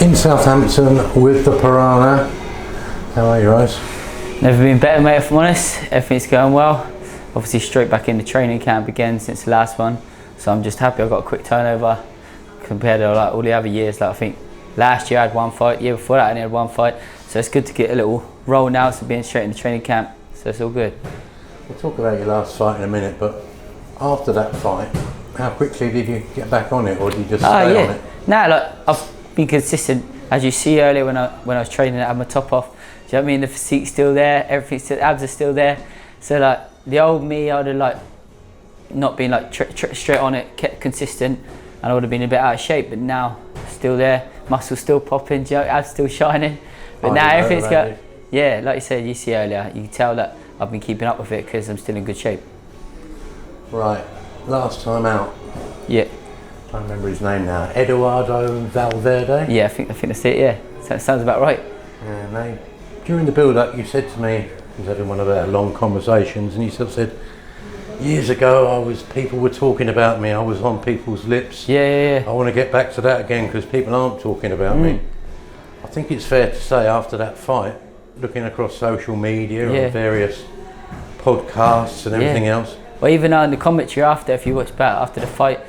in Southampton with the Piranha. How are you guys? Never been better, mate, if I'm honest. Everything's going well. Obviously straight back into training camp again since the last one. So I'm just happy I got a quick turnover compared to like all the other years. Like I think last year I had one fight, the year before that I only had one fight. So it's good to get a little roll now, so being straight into training camp. So it's all good. We'll talk about your last fight in a minute, but after that fight, how quickly did you get back on it, or did you just stay on it? No, like I've been consistent. As you see earlier when I was training, I had my top off. Do you know what I mean? The physique's still there, everything's still, abs are still there. So like the old me, I'd have like not been like straight on it, kept consistent, and I would have been a bit out of shape. But now, still there, muscles still popping, abs still shining. But now everything's got, yeah, like you said, you see earlier, you can tell that I've been keeping up with it because I'm still in good shape. Right, last time out. Yeah. I can't remember his name now. Eduardo Valverde. Yeah, I think that's it. Yeah, that sounds about right. Yeah, during the build-up, you said to me, I was having one of our long conversations, and you sort of said, years ago, people were talking about me. I was on people's lips. Yeah. I want to get back to that again because people aren't talking about me. I think it's fair to say after that fight, looking across social media and various podcasts and everything else. Well, even in the commentary if you watch back after the fight,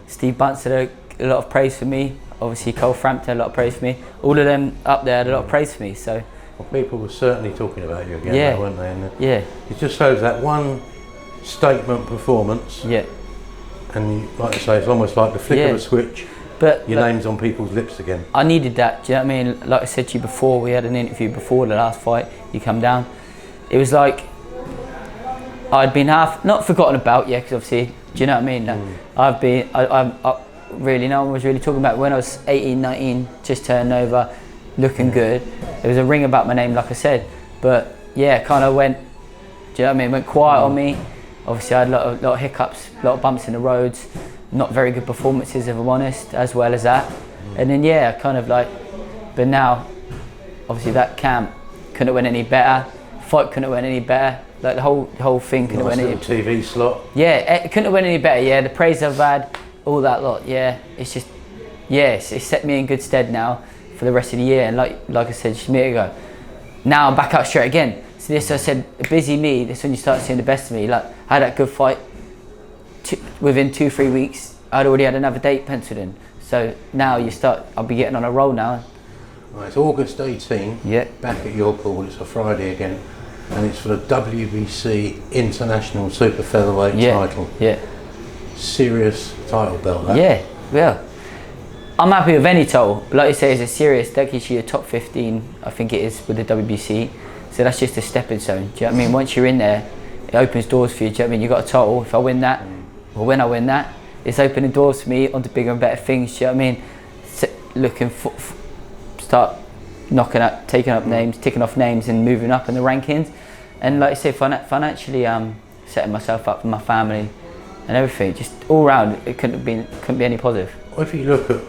Steve Bunce had a lot of praise for me. Obviously, Cole Frampton had a lot of praise for me. All of them up there had a lot of praise for me. So, well, people were certainly talking about you again, weren't they? And it just shows that one statement performance. Yeah. And like I say, it's almost like the flick of a switch. But your name's on people's lips again. I needed that. Do you know what I mean? Like I said to you before, we had an interview before the last fight. You come down. It was like I'd been not forgotten about, because obviously, do you know what I mean? I really, no one was really talking about when I was 18, 19, just turned over, looking good. There was a ring about my name, like I said, but kind of went, do you know what I mean? Went quiet on me. Obviously, I had a lot of hiccups, a lot of bumps in the roads, not very good performances, if I'm honest, as well as that. And then, kind of like, but now, obviously, that camp couldn't have went any better. Fight couldn't have went any better. Like the whole thing couldn't have went any better. TV slot. Yeah, it couldn't have went any better. Yeah, the praise I've had, all that lot. Yeah, it's just, it's set me in good stead now for the rest of the year. And like I said just a minute ago, now I'm back out straight again. So this, I said, busy me. This is when you start seeing the best of me. Like I had that good fight. Within 2-3 weeks, I'd already had another date penciled in. So now I'll be getting on a roll now. Right, it's August 18. Yeah. Back at your pool. It's a Friday again. And it's for the WBC International Super Featherweight title. Yeah. Serious title belt, that. Yeah. I'm happy with any title. But like you say, it's a serious, that gives you a top 15, I think it is, with the WBC. So that's just a stepping stone. Do you know what I mean? Once you're in there, it opens doors for you. Do you know what I mean? You've got a title. If I win that, or when I win that, it's opening doors for me onto bigger and better things. Do you know what I mean? Start knocking up, taking up names, ticking off names and moving up in the rankings. And like I say, financially setting myself up for my family and everything, just all round, it couldn't be any positive. Well, if you look at,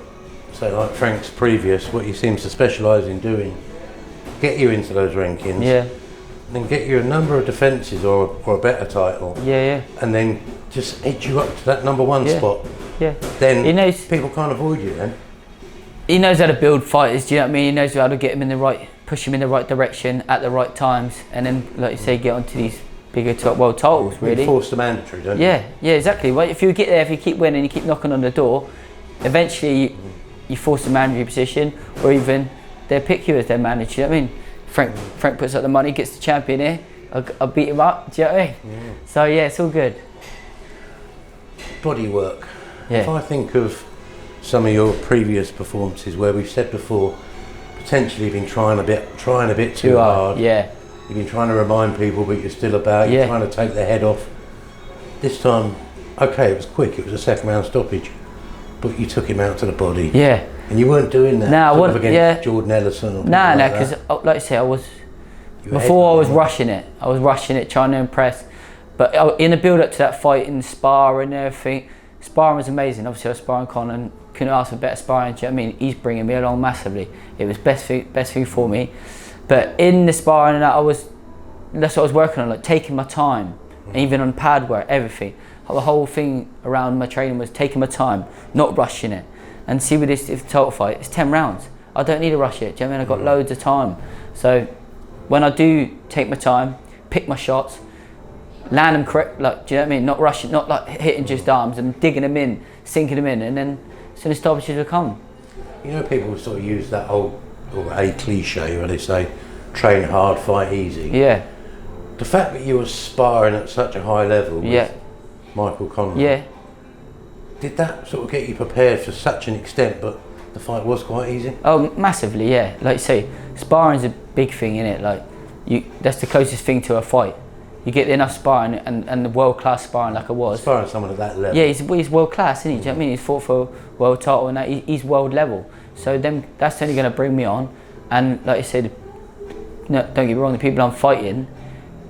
say, like Frank's previous, what he seems to specialise in doing, get you into those rankings, then get you a number of defences or a better title, and then just edge you up to that number one spot. Then people can't avoid you then. He knows how to build fighters, do you know what I mean? He knows how to get them push them in the right direction at the right times, and then, like you say, get onto these bigger top world titles, really. You force the mandatory, don't you? Yeah, exactly. Well, if you get there, if you keep winning, you keep knocking on the door, eventually you force the mandatory position, or even they'll pick you as their manager, you know what I mean? Frank puts up the money, gets the champion here, I'll beat him up, do you know what I mean? Yeah. So it's all good. Body work. If I think of some of your previous performances where we've said before, potentially you've been trying a bit too hard. Yeah. You've been trying to remind people, but you're still about. You're trying to take their head off. This time, it was quick. It was a second round stoppage, but you took him out to the body. Yeah. And you weren't doing that. No, against Jordan Ellison. No, because like I say, I was rushing it. I was rushing it, trying to impress. But in the build up to that fight, in the spar and everything, sparring was amazing. Obviously, I was sparring Con and couldn't ask for better sparring. Do you know what I mean? He's bringing me along massively. It was best thing for me. But in the sparring and that, that's what I was working on, like taking my time, and even on pad work, everything. The whole thing around my training was taking my time, not rushing it. And see with this title fight, it's 10 rounds. I don't need to rush it. Do you know what I mean? I've got loads of time. So when I do take my time, pick my shots, land them correct, like, do you know what I mean? Not rushing, not like hitting just arms and digging them in, sinking them in, and then as soon as stoppages will come. You know, people sort of use that old, or a cliche where they say, train hard, fight easy. Yeah. The fact that you were sparring at such a high level with Michael Conlon, did that sort of get you prepared to such an extent, but the fight was quite easy? Oh, massively, yeah. Like you say, sparring's a big thing, innit? Like, that's the closest thing to a fight. You get enough sparring and the world-class sparring like I was. Sparring someone at that level. Yeah, he's world-class, isn't he? Do you know what I mean? He's fought for a world title and that. He's world level. So then that's only going to bring me on. And like I said, no, don't get me wrong, the people I'm fighting,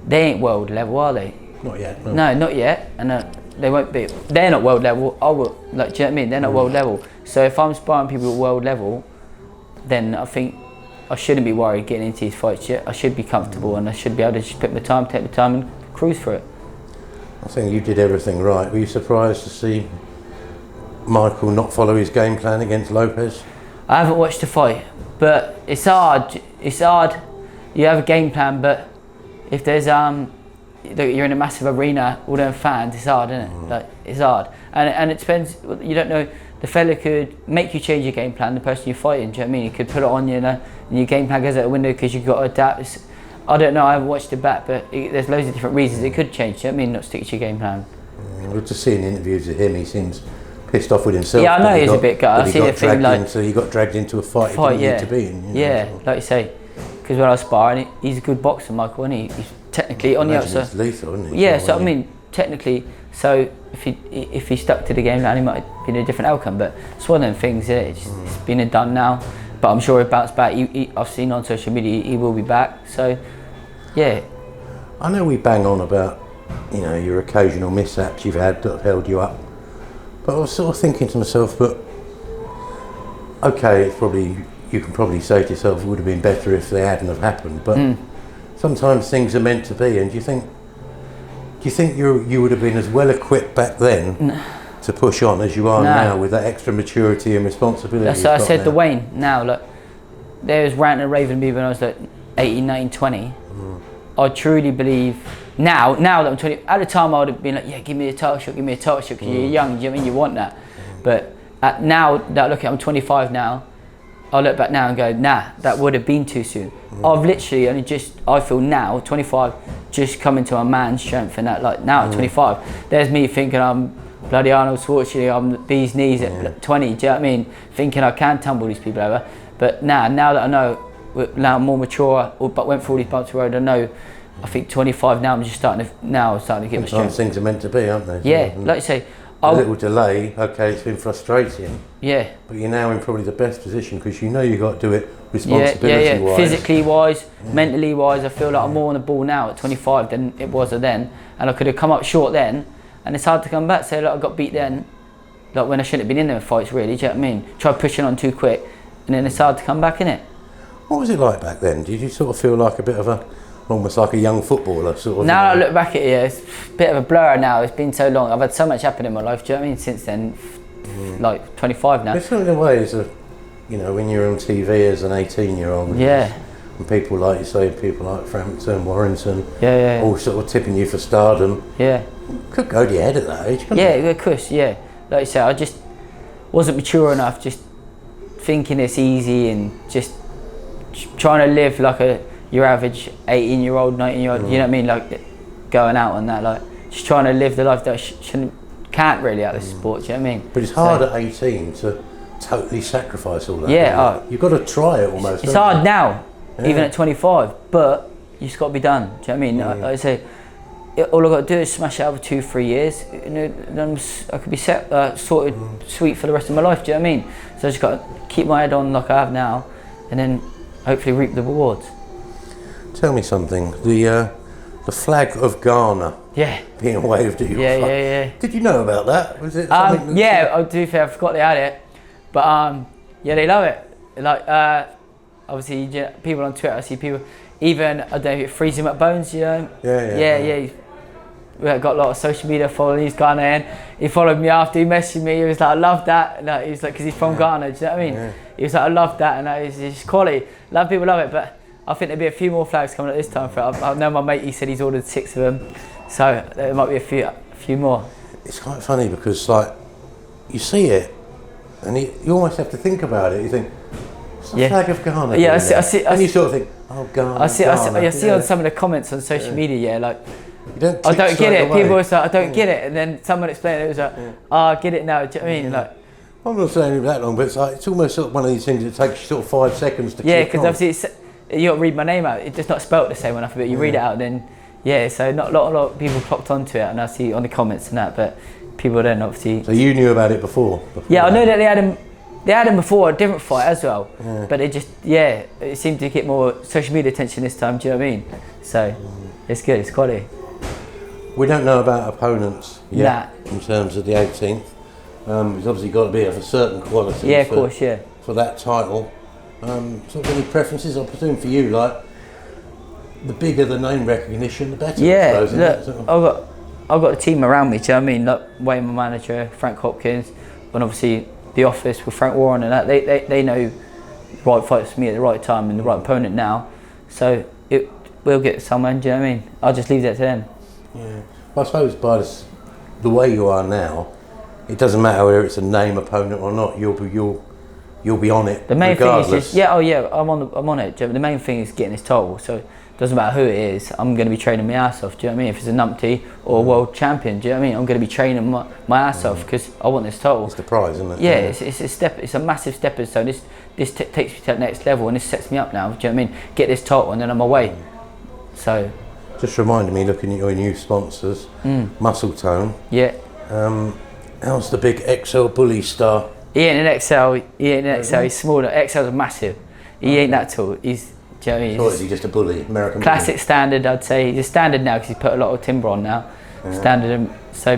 they ain't world level, are they? Not yet. No, not yet. And they won't be. They're not world level. I will. Like, do you know what I mean? They're not world level. So if I'm sparring people at world level, then I think I shouldn't be worried getting into these fights yet. I should be comfortable and I should be able to just pick my time, take my time and cruise for it. I think you did everything right. Were you surprised to see Michael not follow his game plan against Lopez? I haven't watched the fight, but it's hard. It's hard. You have a game plan, but if there's you're in a massive arena, all them fans, it's hard, isn't it? Like, it's hard, and it depends. You don't know. The fella could make you change your game plan. The person you're fighting, do you know what I mean? He could put it on you, and your game plan goes out the window because you've got to adapt. I don't know. I haven't watched it back, but there's loads of different reasons it could change. Do you know what I mean? Not stick to your game plan. We're just seeing interviews with him. He seems pissed off with himself. Yeah, I know he's a bit gutted. I see the thing like he got dragged into a fight he didn't need to be in. Like you say, because when I was sparring, he's a good boxer, Michael, and he's technically on the outside. He's lethal, isn't he? Yeah, so I mean, technically, so if he stuck to the game plan, he might have been a different outcome. But it's one of them things. It's been and done now. But I'm sure he'll bounce back. I've seen on social media he will be back. So yeah. I know we bang on about your occasional mishaps you've had that have held you up. But I was sort of thinking to myself, but okay, you can probably say to yourself it would have been better if they hadn't have happened. But sometimes things are meant to be, and do you think you would have been as well equipped back then to push on as you are now with that extra maturity and responsibility? That's what I said to Wayne. Now, look, there was ranting and raving me when I was like 18, 19, 20. I truly believe now that I'm 20. At the time, I would have been like, yeah, give me a title shot, because you're young. Do you know what I mean? You want that. But now that I'm 25 now, I look back now and go, nah, that would have been too soon. I've literally only I feel now, 25, just coming to my man's strength, and that, like, now at 25, there's me thinking I'm bloody Arnold Schwarzenegger, I'm the bee's knees at 20, do you know what I mean? Thinking I can tumble these people over. But now that I know, now I'm more mature, but went through all these bumps of the road, I know, I think 25 now, I'm starting to get my strength. Sometimes things are meant to be, aren't they? Yeah, like you say, a little delay, okay, it's been frustrating. Yeah. But you're now in probably the best position because you got to do it responsibility-wise. Physically wise, mentally wise, I feel like I'm more on the ball now at 25 than it was then. And I could have come up short then, and it's hard to come back. So like I got beat then, like when I shouldn't have been in them fights really, do you know what I mean? Tried pushing on too quick, and then it's hard to come back, innit? What was it like back then? Did you sort of feel like a bit of almost like a young footballer sort of? Now I look back at it, it's a bit of a blur now. It's been so long. I've had so much happen in my life, do you know what I mean, since then, like 25 now. It's in a way as when you're on TV as an 18-year-old. Yeah. And people like you say, people like Frampton, Warrington, yeah, all sort of tipping you for stardom. Yeah. Could go to your head at that age, couldn't it? Yeah, of course, yeah. Like you say, I just wasn't mature enough, just thinking it's easy and just trying to live like your average 18-year-old, 19-year-old, you know what I mean? Like going out and that, like just trying to live the life that I can't really out of this sport, do you know what I mean? But it's hard at 18 to totally sacrifice all that. Yeah. You've got to try it almost. It's hard now, even at 25, but you just got to be done, do you know what I mean? Like I say, all I've got to do is smash it out for 2-3 years, then I could be sorted sweet for the rest of my life, do you know what I mean? So I just got to keep my head on like I have now, and then hopefully reap the rewards. Tell me something. The flag of Garner. Yeah. Being waved at you. Yeah. Did you know about that? Was it something? Yeah. To be fair, I forgot they had it, but they love it. Like obviously, people on Twitter, I see people. Even I don't know if it frees him at bones. You know. Yeah. we got a lot of social media following. He's Garner, and he followed me after. He messaged me. He was like, I love that. And he was like, because he's from Garner. Do you know what I mean? Yeah. He was like, I love that, and it's just quality. A lot of people love it, but I think there'll be a few more flags coming up this time. I know my mate. He said he's ordered 6 of them, so there might be a few more. It's quite funny because like you see it, and you almost have to think about it. You think, what's the flag of Garner? Yeah, I see. And you sort of think, oh, Garner. I see on some of the comments on social media, like, you don't I don't get it. away. People was like, I don't get it, and then someone explained it. It was like, oh, I get it now. Do you know what I mean? Like, I'm not saying it that long, but it's almost sort of one of these things that takes you sort of 5 seconds to click on. Yeah, because obviously you got to read my name out. It's just not spelt the same enough, but you read it out, then so not a lot of people clocked onto it, and I see on the comments and that, but people then obviously. So you knew about it before yeah, I know that they had them before a different fight as well, but it just it seemed to get more social media attention this time. Do you know what I mean? So it's good. It's quality. We don't know about opponents yet in terms of the 18th. It's obviously got to be of a certain quality. Yeah, of course, yeah. For that title. Sort of any preferences, I presume for you, like the bigger the name recognition, the better. Yeah, look, I've got a team around me. Do you know what I mean? Like Wayne, my manager, Frank Hopkins, and obviously the office with Frank Warren and that. They know the right fights for me at the right time and the right opponent now. So we'll get someone. Do you know what I mean? I'll just leave that to them. Yeah, well, I suppose by the way you are now, it doesn't matter whether it's a name opponent or not. You'll be on it. The main regardless. thing is just I'm on it. The main thing is getting this title. So it doesn't matter who it is. I'm going to be training my ass off. Do you know what I mean? If it's a numpty or a world champion, do you know what I mean? I'm going to be training my ass off because I want this title. It's the prize, isn't it? Yeah, it's a step. It's a massive stepping stone. This takes me to that next level, and this sets me up now. Do you know what I mean? Get this title, and then I'm away. So. Just reminded me, looking at your new sponsors, Muscle Tone. Yeah. How's the big XL bully star? He ain't an XL. He's smaller. XL's massive. He ain't that tall. He's. Do you know what I mean? Or is he just a bully, American classic bully? Standard, I'd say. He's a standard now because he's put a lot of timber on now. Yeah. Standard,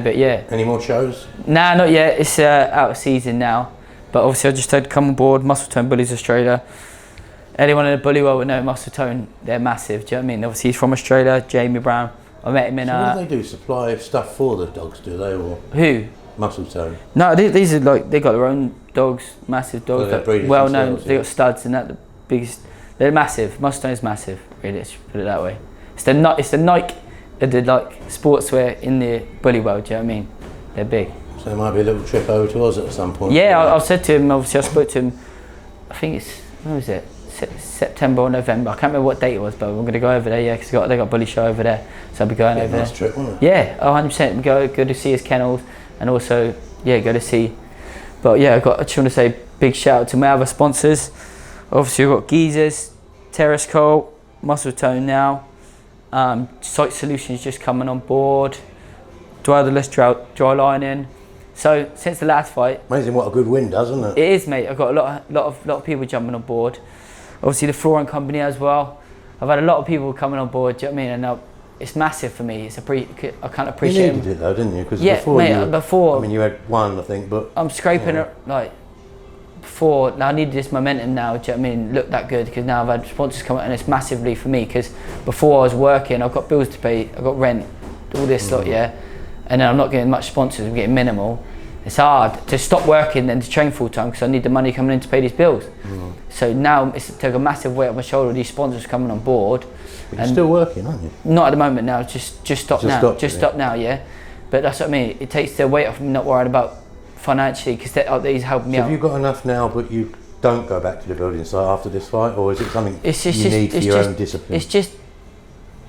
but yeah. Any more shows? Nah, not yet. It's out of season now. But obviously I just had to come on board, Muscle Tone Bullies Australia. Anyone in the bully world would know Muscle Tone, they're massive, do you know what I mean? Obviously he's from Australia, Jamie Brown. I met him in... So what do they do? Supply stuff for the dogs, do they? Or who? Muscle Tone. No, these are like, they got their own dogs, massive dogs, well known, they got studs and that, the biggest, they're massive. Muscle Tone is massive, really, let's put it that way. It's the Nike of the like sportswear in the bully world, do you know what I mean? They're big. So there might be a little trip over to us at some point. Yeah, I said to him, obviously I spoke to him, I think it's, when was it? September or November. I can't remember what date it was, but we're going to go over there, because they got a bully show over there, so I'll be going over nice there. Trip, wasn't it? Yeah, 100%. Go to see his kennels, and also, go to see. But yeah, I just want to say big shout out to my other sponsors. Obviously, we've got Geezers, Terrace Coal, Muscle Tone now, Sight Solutions just coming on board, Dweilderless dry lining. So since the last fight, amazing what a good win does, isn't it? It is, mate. I've got a lot of people jumping on board. Obviously the flooring company as well. I've had a lot of people coming on board. Do you know what I mean? And now it's massive for me. I can't appreciate. You needed it though, didn't you? Because before. I mean, you had one, I think, but I'm scraping it like before. Now I needed this momentum now. Do you know what I mean? Look that good because now I've had sponsors come out, and it's massively for me. Because before I was working, I've got bills to pay. I've got rent, all this lot, and then I'm not getting much sponsors. I'm getting minimal. It's hard to stop working and to train full time because I need the money coming in to pay these bills. So now it's took a massive weight off my shoulder. These sponsors coming on board. But you're still working, aren't you? Not at the moment now. Just stop now. Stop now. Yeah. But that's what I mean. It takes the weight off me not worrying about financially because these helping me out. Have you got enough now, but you don't go back to the building site after this fight, or is it something you need for your own discipline? It's just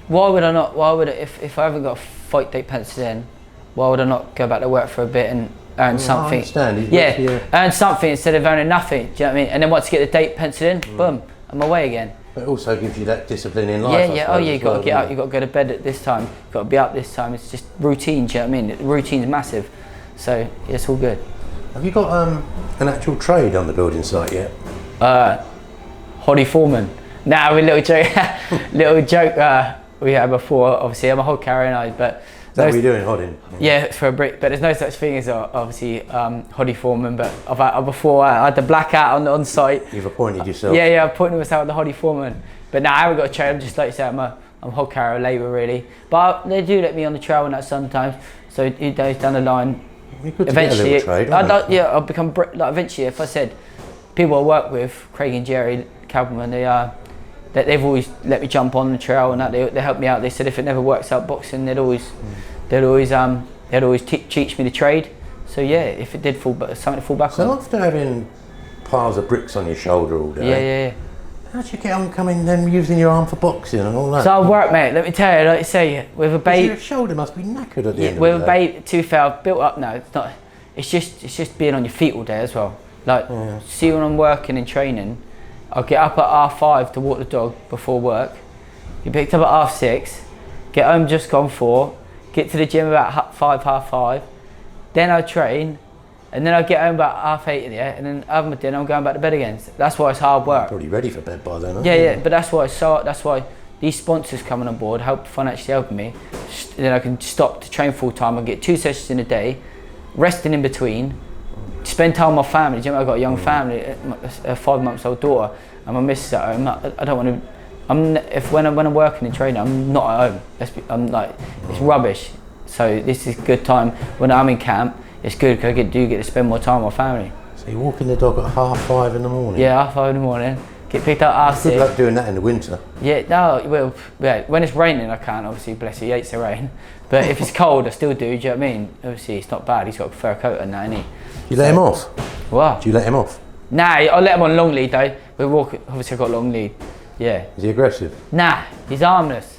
why would I not? Why would I, if I haven't got a fight date penciled in? Why would I not go back to work for a bit and earn something? I understand. Earn something instead of earning nothing. Do you know what I mean? And then once you get the date penciled in, boom, I'm away again. But it also gives you that discipline in life. You got to get out. You got to go to bed at this time. You got to be up this time. It's just routine. Do you know what I mean? The routine's massive, so it's all good. Have you got an actual trade on the building site yet? Hoddy foreman. Nah, we little joke we had before. Obviously, I'm a hod carrier, but. Is that what you're doing, hodding? Yeah, for a brick, but there's no such thing as obviously hoddy foreman. But before I had the blackout on site. You've appointed yourself. Yeah, I appointed myself the hoddy foreman. But now I haven't got a trade. I'm just like you say, I'm a I'm hog carrier labour really. But they do let me on the trail and that sometimes. So days down the line, eventually, I'll become like eventually. If I said people I work with, Craig and Jerry Campbellman, they've always let me jump on the trail and that they help me out. They said if it never works out boxing, they'd always teach me the trade. So yeah, if it did something to fall back on. So after having piles of bricks on your shoulder all day, how do you get on coming then using your arm for boxing and all that? So I work, mate. Let me tell you, like you say, with a baby. Your shoulder must be knackered at the end of the day. With a baby, to be fair, I've built up now. It's not. It's just being on your feet all day as well. Like, see when I'm working and training, I'll get up at 5:30 to walk the dog before work. Get picked up at 6:30. Get home just gone 4. Get to the gym about 5:30. Then I train. And then I get home about 8:30, and then have my dinner. I'm going back to bed again. That's why it's hard work. Probably ready for bed by then, aren't you? Yeah, but that's why these sponsors coming on board financially helping me. Then I can stop to train full time and get 2 sessions in a day, resting in between, spend time with my family. Do you know, I've got a young family, a 5-month-old daughter, and my missus at home. I don't want to. When I'm working and training, I'm not at home. It's rubbish. So this is a good time when I'm in camp. It's good because I do get to spend more time with my family. So you're walking the dog at 5:30 in the morning? Yeah, 5:30 in the morning. Get picked up at 6. Good luck doing that in the winter. Yeah, when it's raining I can't, obviously, bless you, he hates the rain. But if it's cold I still do you know what I mean? Obviously it's not bad, he's got a fur coat and that, ain't he? You let him off? What? Do you let him off? Nah, I let him on long lead though. We walk, obviously I've got long lead. Yeah. Is he aggressive? Nah, he's harmless.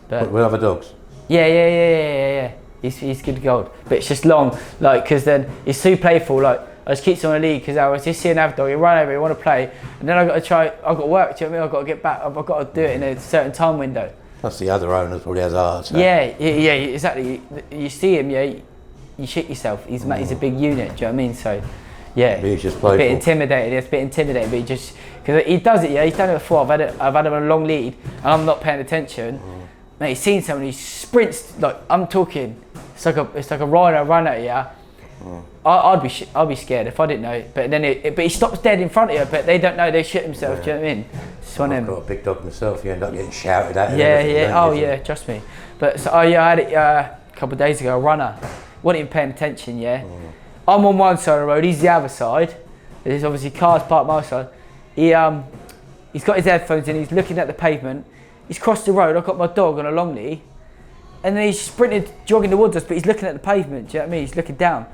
But with other dogs? Yeah. He's good gold, but it's just long, like, because then he's too playful. Like, I just keep him on the lead because I was just seeing an dog, he run over, he want to play, and then I've got to work. Do you know what I mean? I've got to get back. I've got to do it in a certain time window. Plus the other owners probably has a heart attack. Yeah, exactly. You see him, you shit yourself. He's a big unit. Do you know what I mean? So, yeah, he's just playful. A bit intimidated. It's a bit intimidated, but he just because he does it. Yeah, he's done it before. I've had him on a long lead, and I'm not paying attention. Mate, he's seen someone, he sprints, like, I'm talking, it's like a rhino run at you. I'd be scared if I didn't know, but then but he stops dead in front of you, but they don't know, they shit themselves, do you know what I mean? I've got a big dog myself, you end up getting shouted at. Yeah, trust me. But so, I had it a couple of days ago, a runner, wasn't even paying attention, I'm on one side of the road, he's the other side, there's obviously cars parked my side. He's got his headphones in, he's looking at the pavement. He's crossed the road, I've got my dog on a long lead, and then he's sprinted, jogging towards us, but he's looking at the pavement, do you know what I mean? He's looking down.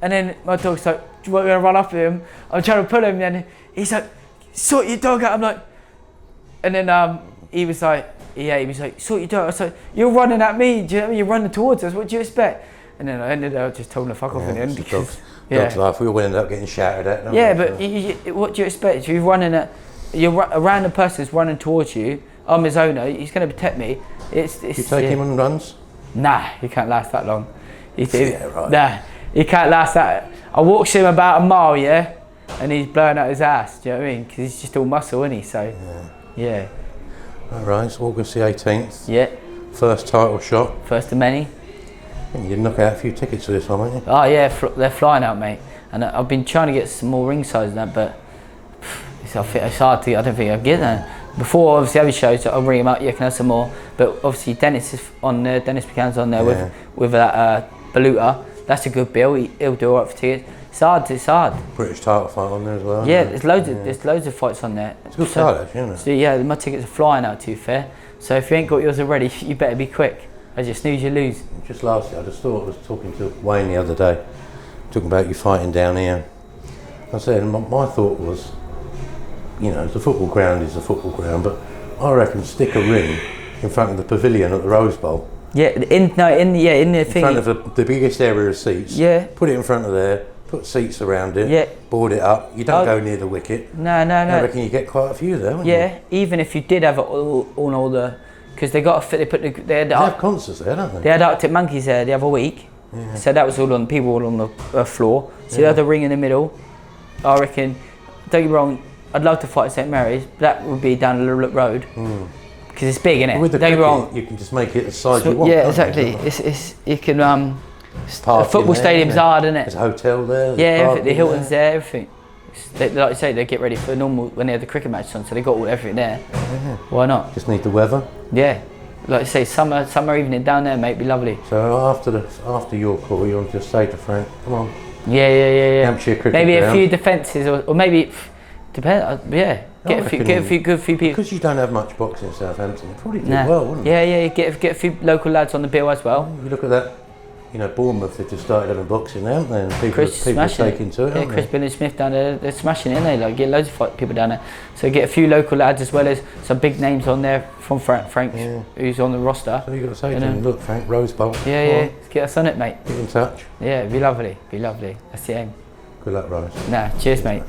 And then my dog's like, we're going to run up to him, I'm trying to pull him, and he's like, sort your dog out, I'm like, and then he was like, sort your dog out, I was like, you're running at me, do you know what I mean? You're running towards us, what do you expect? And then I ended up just telling him to fuck off in the end. Dogs life, we all end up getting shouted at. But what do you expect? You're running at, a random person's running towards you, I'm his owner, he's going to protect me. You take him on runs? Nah, he can't last that long. Right. Nah, he can't last that. I walked him about a mile, and he's blowing out his ass, do you know what I mean? Because he's just all muscle, isn't he? So, yeah. Alright, it's August the 18th. Yeah. First title shot. First of many. I think you did knock out a few tickets for this one, haven't you? Oh yeah, they're flying out, mate. And I've been trying to get some more ring size than that, but it's hard to, I don't think I can get that. Before, obviously, other shows, I'll ring him up, you can have some more. But obviously, Dennis is on there, Dennis McCann's on there with that Baluta. That's a good bill, he'll do all right for tickets. It's hard. British title fight on there as well. Yeah, there's loads of fights on there. It's a good card, actually, isn't it? So yeah, my tickets are flying out, to be fair. So if you ain't got yours already, you better be quick. As you snooze, you lose. Just lastly, I just thought I was talking to Wayne the other day, talking about you fighting down here. I said, my thought was, the football ground is a football ground, but I reckon stick a ring in front of the pavilion at the Rose Bowl. Yeah, in the thing. In front of the biggest area of seats. Yeah. Put it in front of there. Put seats around it. Yeah. Board it up. You don't go near the wicket. No. I reckon you get quite a few there. Wouldn't you? Even if you did have it all the, because they have concerts there, don't they? They had Arctic Monkeys there the other week. Yeah. So that was all on people all on the floor. So they had the ring in the middle. I reckon. Don't get me wrong. I'd love to fight at St Mary's, but that would be down Little Look Road because it's big, isn't it? With the cricket, you can just make it the size you want. Yeah, exactly. It's you can. The football stadium's hard, isn't it? There's a hotel there. Yeah, the Hilton's there, everything. Like you say, they get ready for normal when they have the cricket matches on, so they got everything there. Yeah. Why not? Just need the weather. Yeah. like I say, summer evening down there, mate, be lovely. So after your call, you'll just say to Frank, come on. Yeah. Hampshire cricket maybe ground. a few defences, or maybe depend. Yeah, get a few good people. Because you don't have much boxing in Southampton, you probably do well, wouldn't you? Yeah. Get a few local lads on the bill as well. You look at that. Bournemouth, they've just started having boxing now, haven't they? And people are taking to it, yeah, Chris Billy Smith down there, they're smashing it, aren't they? Like, get loads of people down there. So get a few local lads as well as some big names on there from Frank, who's on the roster. So you've got to say to him, look, Frank, Rose Bowl. Yeah. Get us on it, mate. Get in touch. Yeah, it'd be lovely. That's the aim. Good luck, Rose. Cheers, mate.